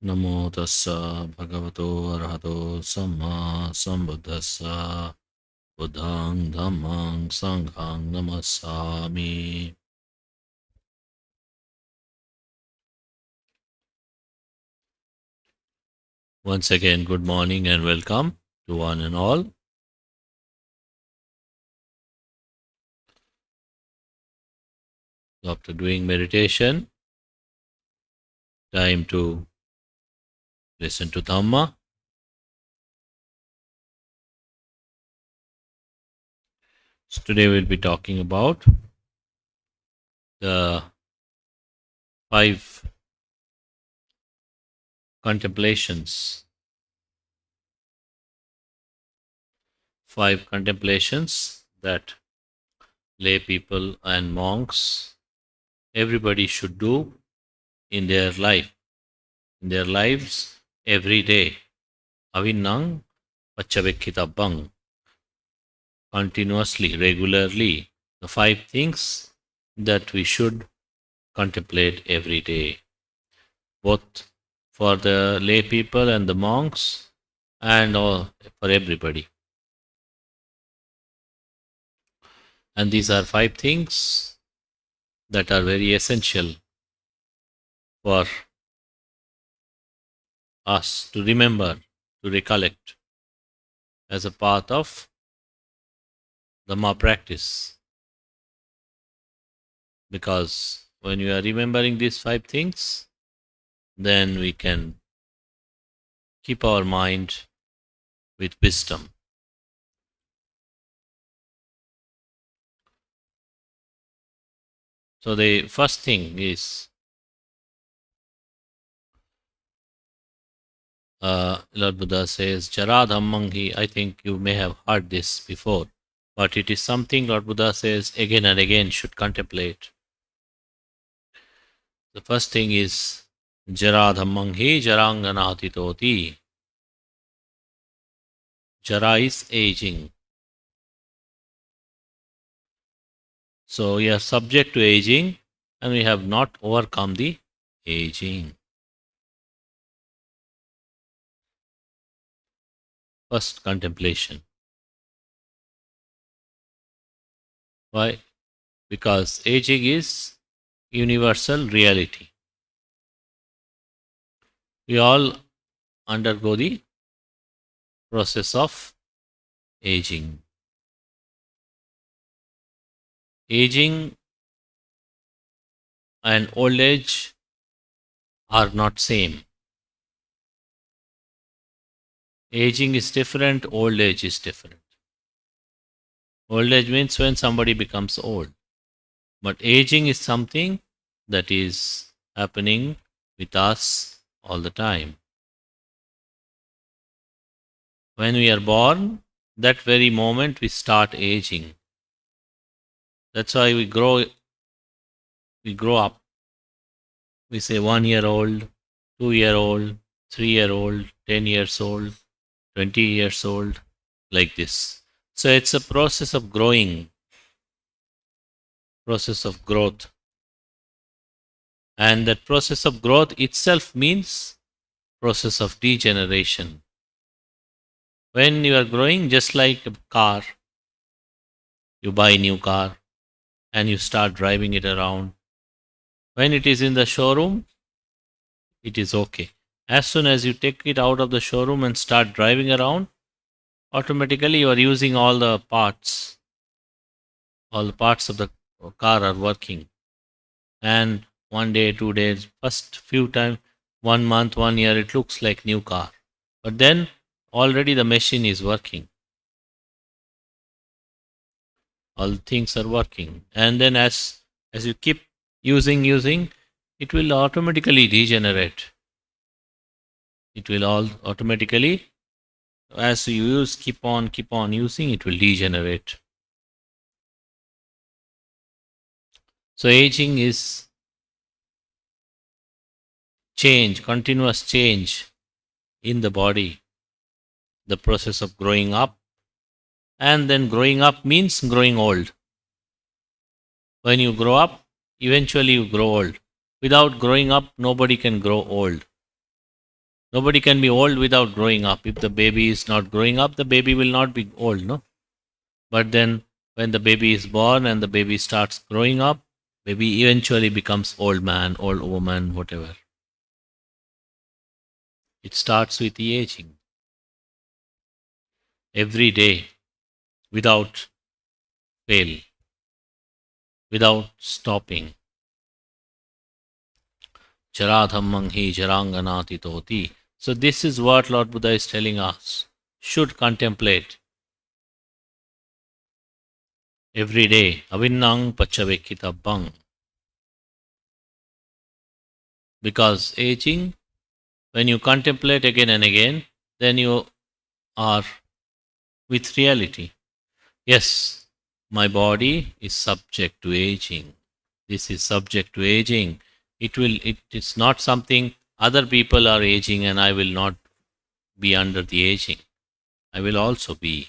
Namo tassa bhagavato arahato samma sambuddhassa buddhang dhammang sanghang namassami. Once again, good morning and welcome to one and all. After doing meditation, time to listen to Dhamma. So today we'll be talking about the 5 contemplations. 5 contemplations that lay people and monks, everybody should do in their lives every day. Avinnang paccavekkitabang, continuously, regularly, the 5 things that we should contemplate every day, both for the lay people and the monks and all for everybody. And these are 5 things that are very essential for us to remember, to recollect as a part of Dhamma practice. Because when we are remembering these 5 things, then we can keep our mind with wisdom. So the first thing is, Lord Buddha says, Jara Dhammang hi. I think you may have heard this before, but it is something Lord Buddha says again and again should contemplate. The first thing is, Jara Dhammang hi jaranganatitoti. Jara is aging. So we are subject to aging and we have not overcome the aging. First contemplation. Why? Because aging is universal reality. We all undergo the process of aging. Aging and old age are not same. Aging is different, old age is different. Old age means when somebody becomes old. But aging is something that is happening with us all the time. When we are born, that very moment we start aging. That's why we grow up. We say 1 year old, 2 year old, 3 year old, 10 years old, 20 years old, like this. So it's a process of growing, process of growth. And that process of growth itself means process of degeneration. When you are growing, just like a car, you buy a new car and you start driving it around. When it is in the showroom, it is okay. As soon as you take it out of the showroom and start driving around, automatically you are using all the parts. All the parts of the car are working. And 1 day, 2 days, first few times, 1 month, 1 year, it looks like new car. But then already the machine is working. All things are working. And then as you keep using, it will automatically degenerate. It will all automatically, as you use, keep on using, it will degenerate. So aging is change, continuous change in the body, the process of growing up. And then growing up means growing old. When you grow up, eventually you grow old. Without growing up, nobody can grow old. Nobody can be old without growing up. If the baby is not growing up, the baby will not be old, no? But then when the baby is born and the baby starts growing up, baby eventually becomes old man, old woman, whatever. It starts with the aging. Every day, without fail, without stopping. Charadhammang hi jaranganati toti. So this is what Lord Buddha is telling us. Should contemplate every day. Avinnang pachavekitabhang. Because aging, when you contemplate again and again, then you are with reality. Yes, my body is subject to aging. This is subject to aging. It is not something other people are aging and I will not be under the aging. I will also be.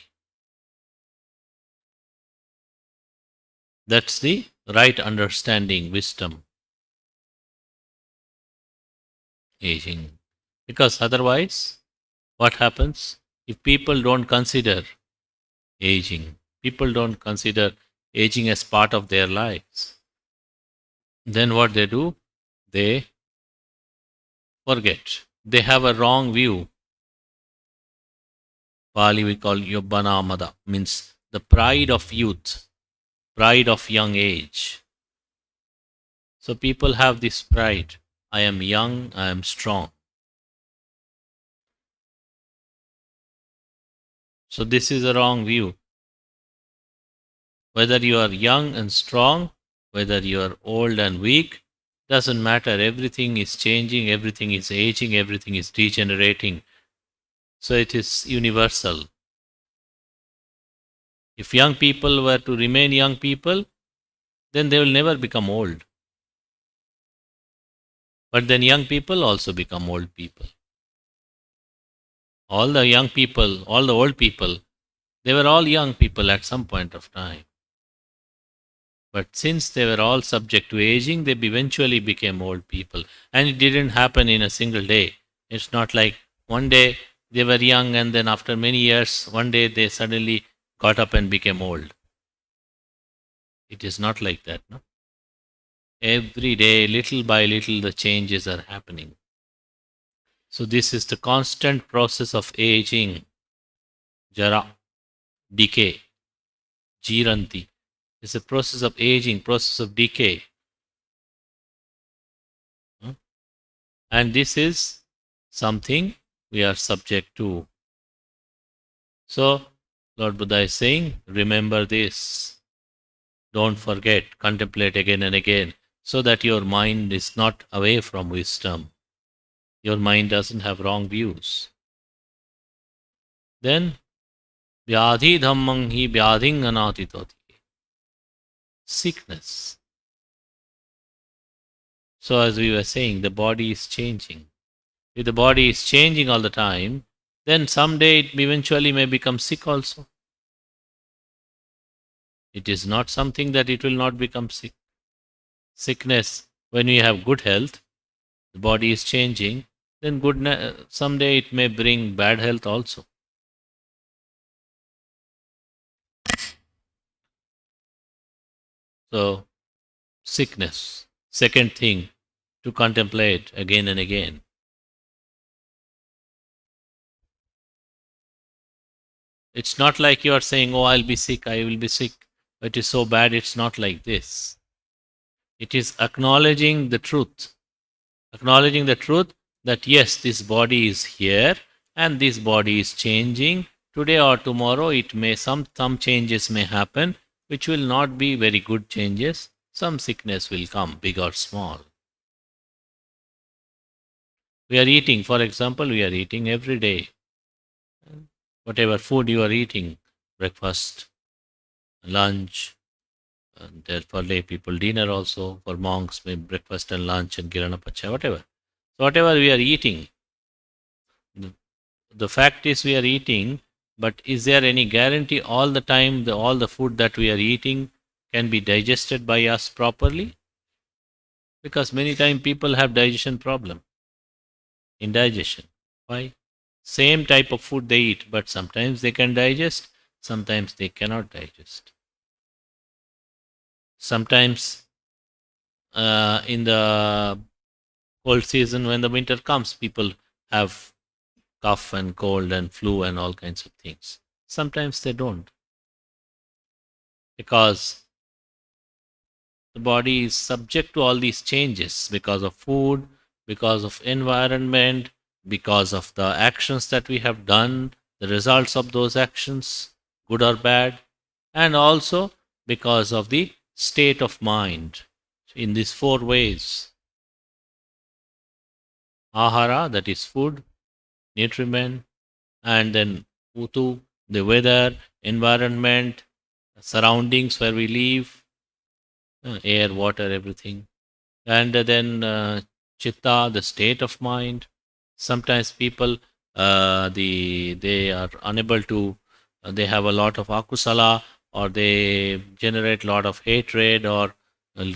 That's the right understanding, wisdom, aging. Because otherwise, what happens if people don't consider aging? People don't consider aging as part of their lives. Then what they do? They forget. They have a wrong view. Pali we call Yobbanamada, means the pride of youth, pride of young age. So people have this pride. I am young, I am strong. So this is a wrong view. Whether you are young and strong, whether you are old and weak, doesn't matter. Everything is changing, everything is aging, everything is degenerating. So it is universal. If young people were to remain young people, then they will never become old. But then young people also become old people. All the young people, all the old people, they were all young people at some point of time. But since they were all subject to aging, they eventually became old people. And it didn't happen in a single day. It's not like one day they were young and then after many years, one day they suddenly got up and became old. It is not like that, no? Every day, little by little, the changes are happening. So this is the constant process of aging, jara, decay, jiranti. It's a process of aging, process of decay. And this is something we are subject to. So, Lord Buddha is saying, remember this. Don't forget, contemplate again and again, so that your mind is not away from wisdom. Your mind doesn't have wrong views. Then, vyadhi dhammang hi vyadhing anatitoti. Sickness. So, as we were saying, the body is changing. If the body is changing all the time, then someday it eventually may become sick also. It is not something that it will not become sick. Sickness, when we have good health, the body is changing, then someday it may bring bad health also. So, sickness, second thing to contemplate again and again. It's not like you are saying, oh, I'll be sick, I will be sick. It is so bad, it's not like this. It is acknowledging the truth. Acknowledging the truth that yes, this body is here and this body is changing. Today or tomorrow, it may some changes may happen, which will not be very good changes. Some sickness will come, big or small. We are eating, for example, we are eating every day. Whatever food you are eating, breakfast, lunch, and there for lay people dinner also, for monks maybe breakfast and lunch and kirana pacha, whatever. So whatever we are eating, the fact is we are eating, but is there any guarantee all the time all the food that we are eating can be digested by us properly? Because many times people have digestion problem, indigestion. Why? Same type of food they eat, but sometimes they can digest, sometimes they cannot digest. Sometimes in the cold season, when the winter comes, people have cough and cold and flu and all kinds of things. Sometimes they don't, because the body is subject to all these changes because of food, because of environment, because of the actions that we have done, the results of those actions, good or bad, and also because of the state of mind. In these four ways: ahara, that is food, nutriment, and then utu, the weather, environment, surroundings where we live, air, water, everything. And then chitta, the state of mind. Sometimes people, they are unable to, they have a lot of akusala, or they generate a lot of hatred or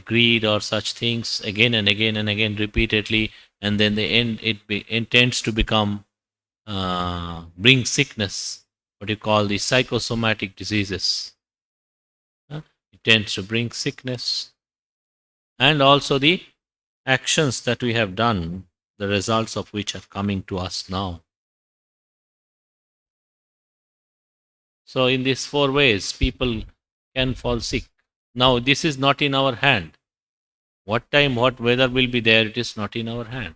greed or such things again and again and again repeatedly, and then they end it tends to become bring sickness, what you call the psychosomatic diseases. It tends to bring sickness, and also the actions that we have done, the results of which are coming to us now. So, in these four ways, people can fall sick. Now, this is not in our hand. What time, what weather will be there, it is not in our hand.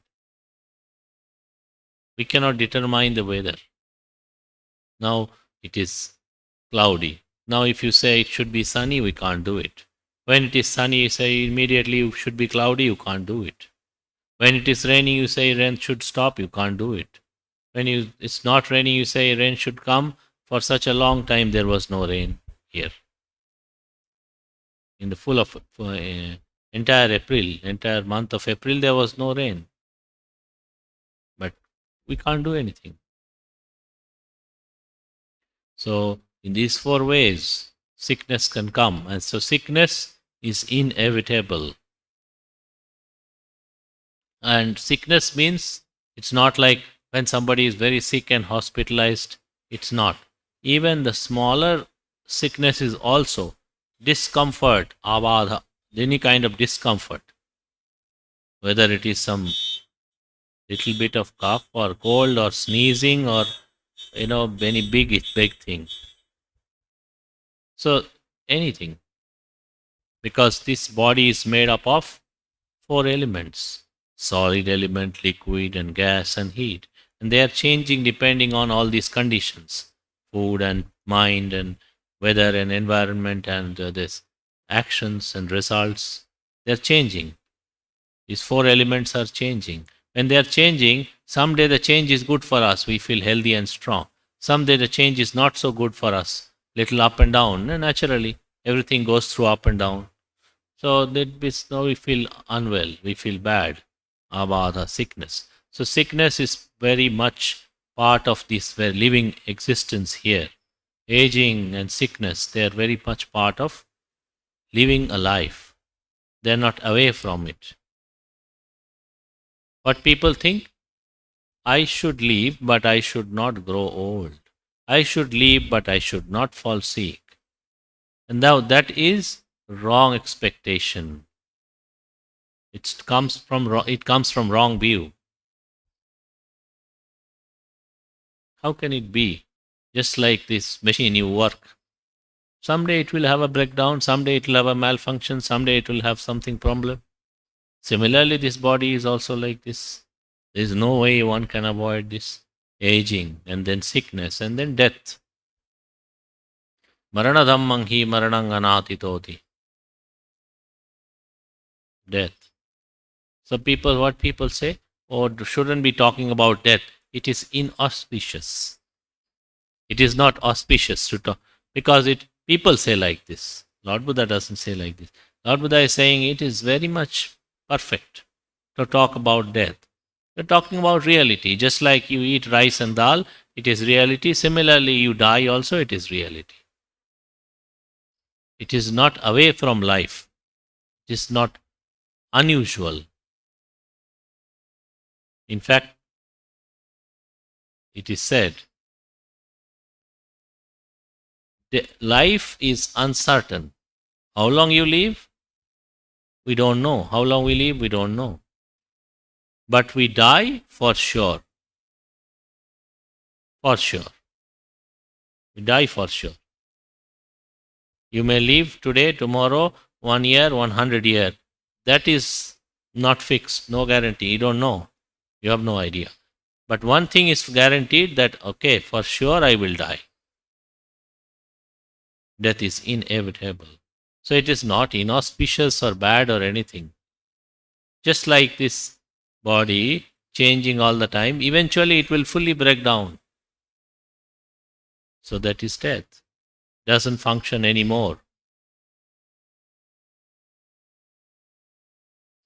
We cannot determine the weather. Now, it is cloudy. Now, if you say it should be sunny, we can't do it. When it is sunny, you say immediately it should be cloudy, you can't do it. When it is raining, you say rain should stop, you can't do it. When it's not raining, you say rain should come. For such a long time, there was no rain here. In the full of entire April, entire month of April, there was no rain. But we can't do anything. So, in these four ways, sickness can come. And so, sickness is inevitable. And sickness means it's not like when somebody is very sick and hospitalized, it's not. Even the smaller sickness is also discomfort, avadha, any kind of discomfort, whether it is some little bit of cough or cold or sneezing or any big thing. So anything, because this body is made up of four elements: solid element, liquid, and gas and heat. And they are changing depending on all these conditions: food and mind and weather and environment and this actions and results. They're changing. These four elements are changing. When they are changing, someday the change is good for us. We feel healthy and strong. Someday the change is not so good for us. Little up and down. And naturally, everything goes through up and down. So now we feel unwell, we feel bad about the sickness. So sickness is very much part of this very living existence here. Aging and sickness, they are very much part of living a life. They are not away from it. What people think, I should live, but I should not grow old. I should live, but I should not fall sick. And now that is wrong expectation. It comes from wrong view. How can it be? Just like this machine, you work. Someday it will have a breakdown, someday it will have a malfunction, someday it will have something problem. Similarly, this body is also like this. There is no way one can avoid this aging and then sickness and then death. Marana dhammang hi maranang anatitoti. Death. So what people say, shouldn't be talking about death. It is inauspicious. It is not auspicious to talk, because people say like this. Lord Buddha doesn't say like this. Lord Buddha is saying it is very much perfect to talk about death. We're talking about reality. Just like you eat rice and dal, it is reality. Similarly, you die also, it is reality. It is not away from life. It is not unusual. In fact, it is said, life is uncertain. How long you live, we don't know. How long we live, we don't know. But we die for sure. For sure. We die for sure. You may live today, tomorrow, 1 year, 100 years. That is not fixed, no guarantee. You don't know. You have no idea. But one thing is guaranteed that, okay, for sure I will die. Death is inevitable. So it is not inauspicious or bad or anything. Just like this body changing all the time, eventually it will fully break down. So that is death. Doesn't function anymore.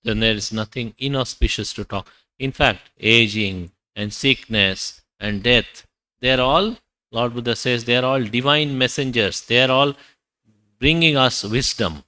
Then there is nothing inauspicious to talk. In fact, aging and sickness and death, they are all, Lord Buddha says, they are all divine messengers. They are all bringing us wisdom.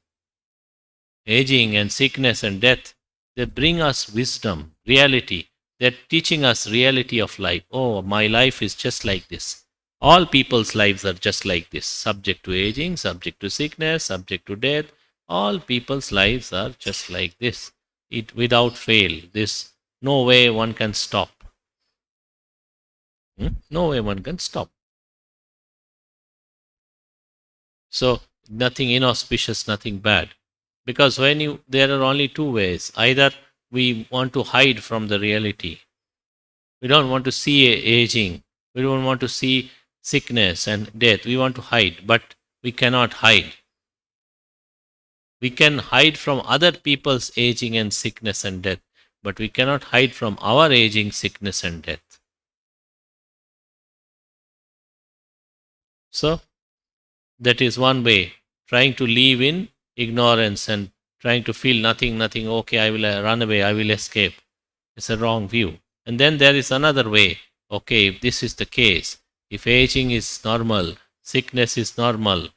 Aging and sickness and death, they bring us wisdom, reality. They're teaching us reality of life. Oh, my life is just like this. All people's lives are just like this, subject to aging, subject to sickness, subject to death. All people's lives are just like this. It without fail. This no way one can stop. No way one can stop. So nothing inauspicious, nothing bad. Because there are only two ways. Either we want to hide from the reality. We don't want to see aging. We don't want to see sickness and death. We want to hide, but we cannot hide. We can hide from other people's aging and sickness and death, but we cannot hide from our aging, sickness and death. So, that is one way, trying to live in ignorance and trying to feel nothing, okay, I will run away, I will escape. It's a wrong view. And then there is another way. Okay, if this is the case, if aging is normal, sickness is normal,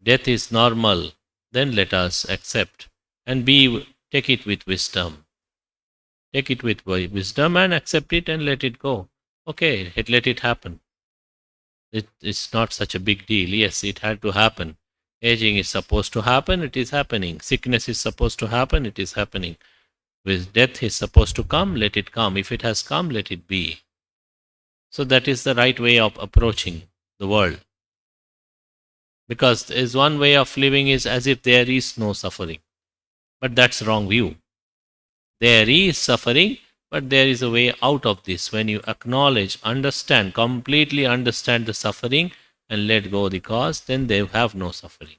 death is normal, then let us accept and take it with wisdom. Take it with wisdom and accept it and let it go. Okay, let it happen. It's not such a big deal. Yes, it had to happen. Aging is supposed to happen, it is happening. Sickness is supposed to happen, it is happening. With death is supposed to come, let it come. If it has come, let it be. So that is the right way of approaching the world. Because there is one way of living is as if there is no suffering. But that's wrong view. There is suffering, but there is a way out of this. When you acknowledge, understand, completely understand the suffering and let go the cause, then they have no suffering.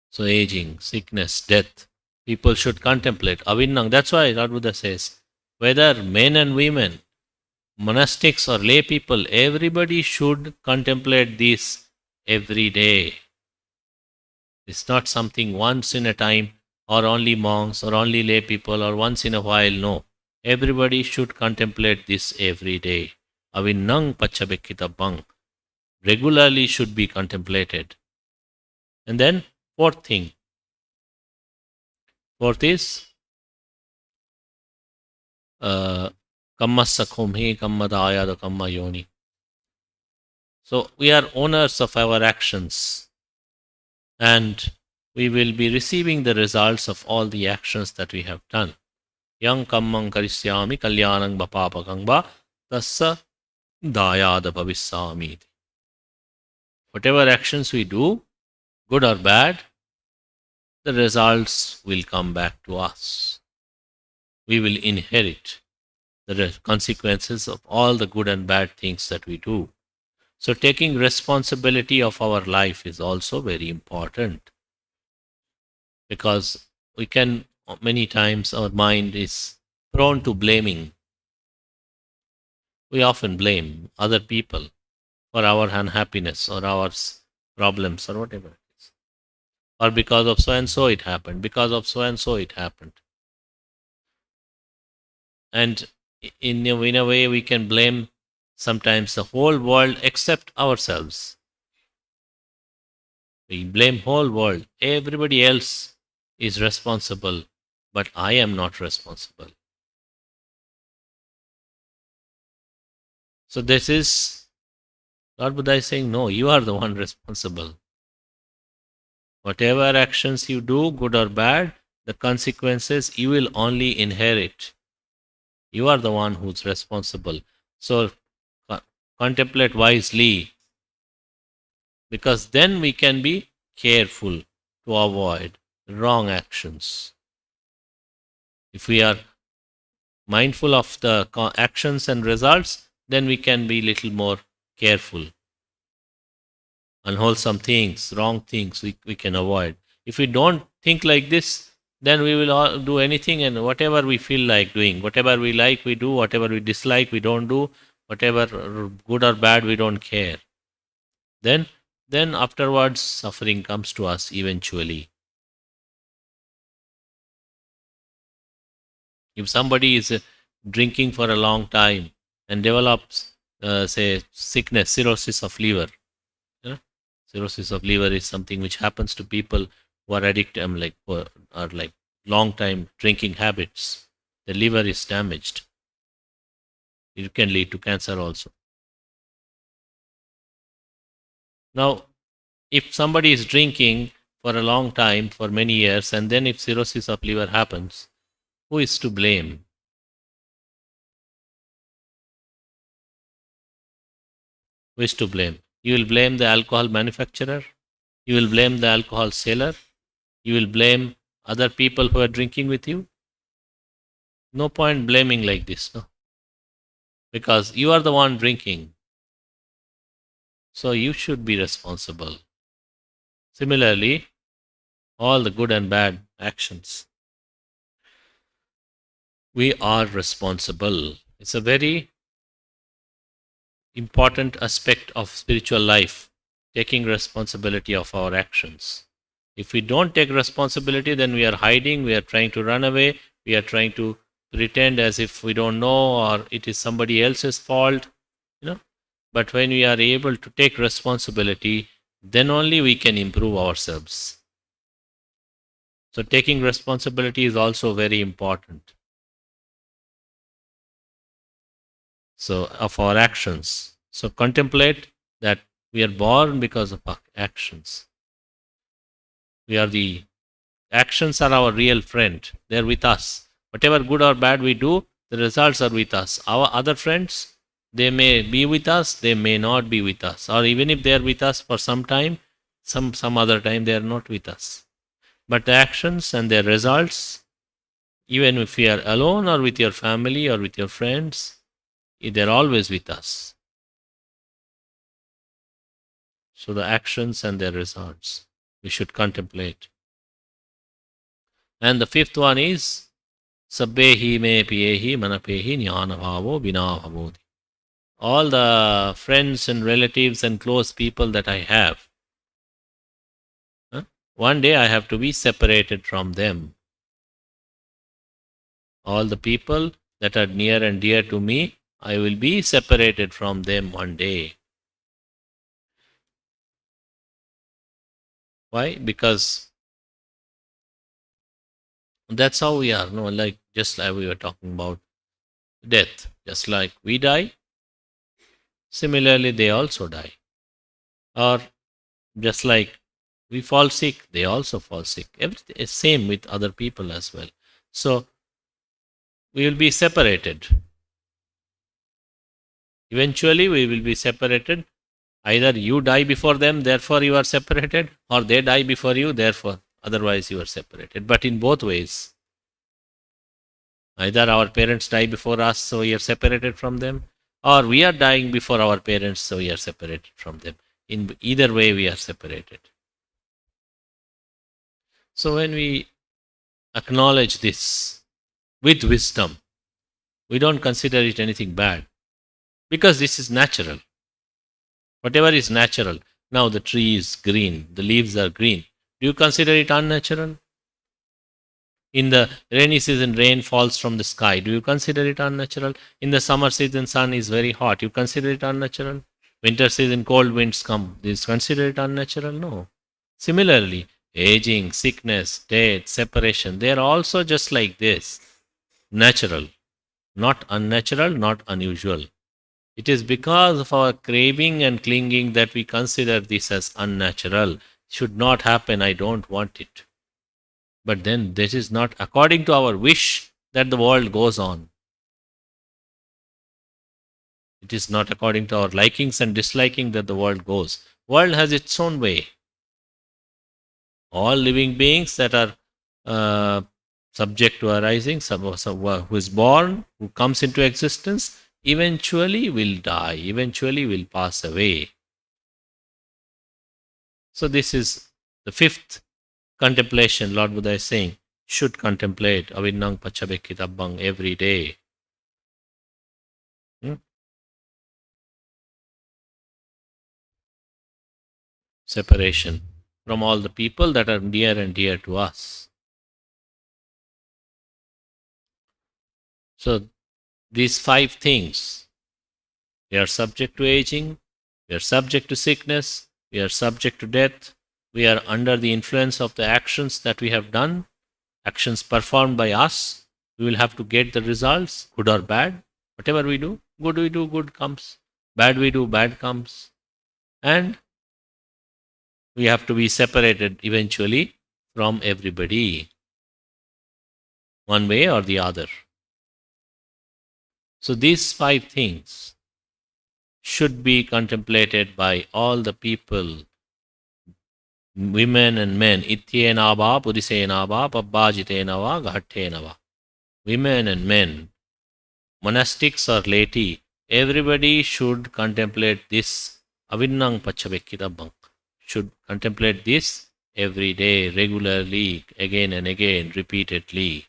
So aging, sickness, death, people should contemplate. Avinnang, that's why Lord Buddha says, whether men and women, monastics or lay people, everybody should contemplate this every day. It's not something once in a time, or only monks, or only lay people, or once in a while. No. Everybody should contemplate this every day. Avinnang pacchabekkitabang. Regularly should be contemplated. And then, fourth thing. Fourth is kammasakhomhi kammadayada kamma yoni. So we are owners of our actions, and we will be receiving the results of all the actions that we have done. Yang kammang karisyami kalyanang bapapakang ba tassa dayada bhavissami. Whatever actions we do, good or bad, the results will come back to us. We will inherit the consequences of all the good and bad things that we do. So taking responsibility of our life is also very important, because we can, many times our mind is prone to blaming. We often blame other people for our unhappiness or our problems or whatever it is. Or because of so and so it happened, because of so and so it happened. And in a way we can blame sometimes the whole world except ourselves. We blame whole world. Everybody else is responsible, but I am not responsible. So this is, Lord Buddha is saying, no, you are the one responsible. Whatever actions you do, good or bad, the consequences you will only inherit. You are the one who's responsible. So co- contemplate wisely, because then we can be careful to avoid wrong actions. If we are mindful of the actions and results, then we can be little more careful. Unwholesome things, wrong things, we can avoid. If we don't think like this, then we will all do anything and whatever we feel like doing. Whatever we like, we do. Whatever we dislike, we don't do. Whatever good or bad, we don't care. Then, then afterwards, suffering comes to us eventually. If somebody is drinking for a long time and develops, say, sickness, cirrhosis of liver, you know, cirrhosis of liver is something which happens to people who are addicted, like who are like long time drinking habits. The liver is damaged. It can lead to cancer also. Now, if somebody is drinking for a long time, for many years, and then if cirrhosis of liver happens, who is to blame? Who is to blame? You will blame the alcohol manufacturer. You will blame the alcohol seller. You will blame other people who are drinking with you. No point blaming like this, no? Because you are the one drinking. So you should be responsible. Similarly, all the good and bad actions, we are responsible. It's a very important aspect of spiritual life, taking responsibility of our actions. If we don't take responsibility, then we are hiding, we are trying to run away, we are trying to pretend as if we don't know or it is somebody else's fault, you know. But when we are able to take responsibility, then only we can improve ourselves. So taking responsibility is also very important. So of our actions. So contemplate that we are born because of our actions. We are the actions are our real friend. They're with us. Whatever good or bad we do, the results are with us. Our other friends, they may be with us, they may not be with us. Or even if they are with us for some time, some other time they are not with us. But the actions and their results, even if we are alone or with your family or with your friends, they're always with us. So the actions and their results, we should contemplate. And the fifth one is Sabbehi me piyehi manapehi jnana bhavo vina bhavoti. All the friends and relatives and close people that I have, one day I have to be separated from them. All the people that are near and dear to me, I will be separated from them one day. Why? Because that's how we are. No, like just like we were talking about death. Just like we die, similarly they also die. Or just like we fall sick, they also fall sick. Everything is same with other people as well. So we will be separated. Eventually we will be separated. Either you die before them, therefore you are separated, or they die before you, therefore otherwise you are separated. But in both ways, either our parents die before us, so we are separated from them, or we are dying before our parents, so we are separated from them. In either way, we are separated. So when we acknowledge this with wisdom, we don't consider it anything bad, because this is natural. Whatever is natural. Now the tree is green, the leaves are green. Do you consider it unnatural? In the rainy season, rain falls from the sky. Do you consider it unnatural? In the summer season, sun is very hot. You consider it unnatural? Winter season, cold winds come. Do you consider it unnatural? No. Similarly, aging, sickness, death, separation, they are also just like this. Natural. Not unnatural, not unusual. It is because of our craving and clinging that we consider this as unnatural. Should not happen, I don't want it. But then this is not according to our wish that the world goes on. It is not according to our likings and disliking that the world goes. World has its own way. All living beings that are uh, subject to arising, who is born, who comes into existence, eventually will die, eventually will pass away. So this is the fifth contemplation Lord Buddha is saying. Should contemplate avinnang paccabekkitabang every day. Separation from all the people that are near and dear to us. So these five things, we are subject to aging, we are subject to sickness, we are subject to death, we are under the influence of the actions that we have done, actions performed by us. We will have to get the results, good or bad. Whatever we do, good comes. Bad we do, bad comes. And we have to be separated eventually from everybody, one way or the other. So these five things should be contemplated by all the people, women and men. Ityena va, pudisena va, pabbajitena va, ghattena va. Women and men, monastics or laity, everybody should contemplate this avinnang paccabekkitabang. Should contemplate this every day, regularly, again and again, repeatedly.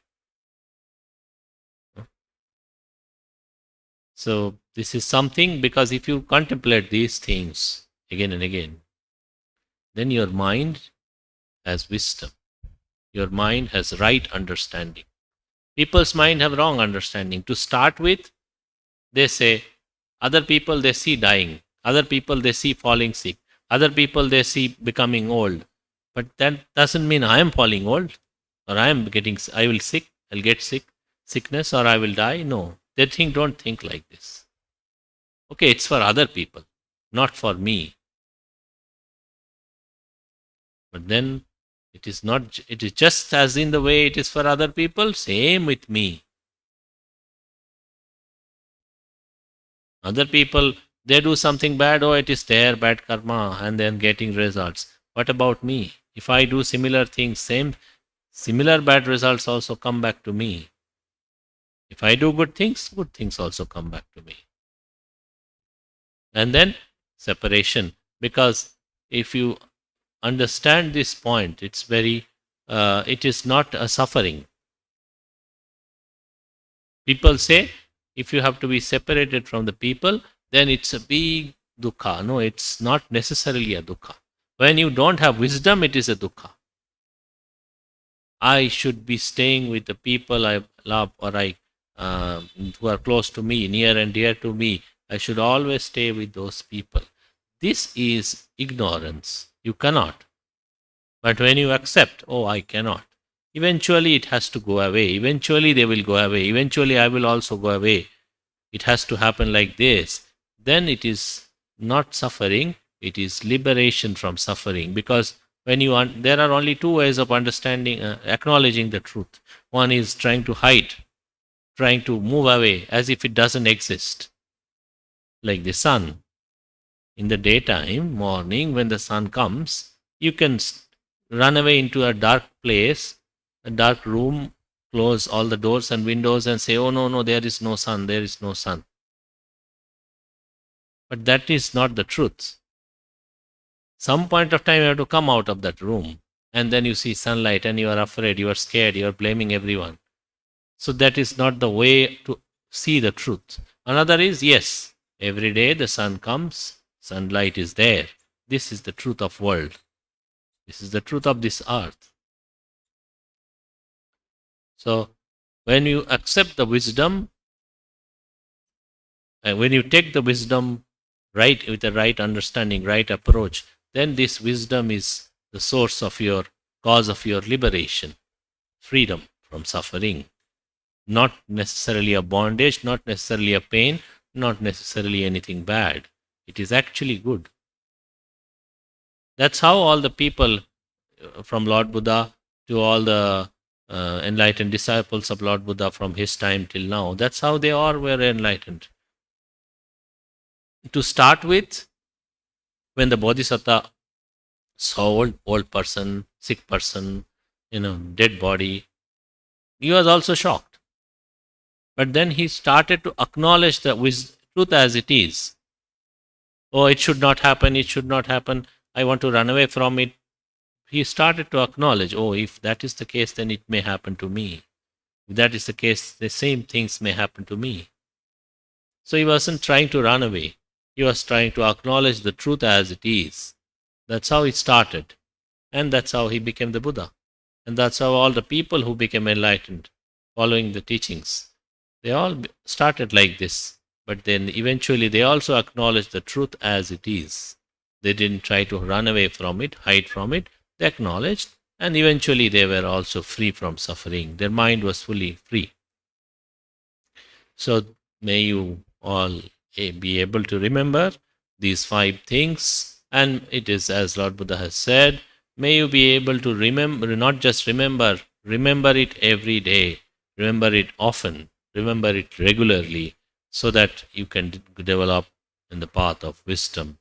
So this is something, because if you contemplate these things again and again, then your mind has wisdom. Your mind has right understanding. People's mind have wrong understanding. To start with, they say, other people they see dying, other people they see falling sick, other people they see becoming old. But that doesn't mean I am falling old, or I will get sickness, or I will die. No, don't think like this. Okay, it's for other people, not for me. But then it is just as in the way it is for other people, same with me. Other people, they do something bad, oh, it is their bad karma, and then getting results. What about me? If I do similar things, similar bad results also come back to me. If I do good things also come back to me. And then separation, because if you understand this point, it is not a suffering. People say, if you have to be separated from the people, then it's a big dukkha. No, it's not necessarily a dukkha. When you don't have wisdom, it is a dukkha. I should be staying with the people I love, or who are close to me, near and dear to me. I should always stay with those people. This is ignorance. You cannot. But when you accept, oh, I cannot, eventually it has to go away. Eventually they will go away. Eventually I will also go away. It has to happen like this. Then it is not suffering, it is liberation from suffering. Because there are only two ways of understanding, acknowledging the truth. One is trying to hide, trying to move away as if it doesn't exist. Like the sun. In the daytime, morning, when the sun comes, you can run away into a dark place, a dark room, close all the doors and windows and say, oh no, there is no sun, there is no sun. But that is not the truth. Some point of time you have to come out of that room, and then you see sunlight and you are afraid, you are scared, you are blaming everyone. So that is not the way to see the truth. Another is, yes, every day the sun comes, sunlight is there. This is the truth of world. This is the truth of this earth. So when you accept the wisdom, and when you take the wisdom right, with the right understanding, right approach, then this wisdom is the source of your cause of your liberation, freedom from suffering. Not necessarily a bondage, not necessarily a pain, not necessarily anything bad. It is actually good. That's how all the people from Lord Buddha to all the enlightened disciples of Lord Buddha from his time till now, that's how they all were enlightened. To start with, when the Bodhisattva saw old person, sick person, dead body, he was also shocked. But then he started to acknowledge the truth as it is. Oh, it should not happen, it should not happen. I want to run away from it. He started to acknowledge, oh, if that is the case, then it may happen to me. If that is the case, the same things may happen to me. So he wasn't trying to run away. He was trying to acknowledge the truth as it is. That's how it started. And that's how he became the Buddha. And that's how all the people who became enlightened, following the teachings, they all started like this. But then eventually they also acknowledged the truth as it is. They didn't try to run away from it, hide from it. They acknowledged, and eventually they were also free from suffering. Their mind was fully free. So may you all be able to remember these 5 things. And it is as Lord Buddha has said, may you be able to remember, not just remember it every day, remember it often, remember it regularly, so that you can develop in the path of wisdom.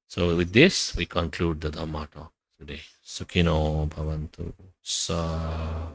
So with this, we conclude the Dhamma talk today. Sukhino bhavantu. Sa.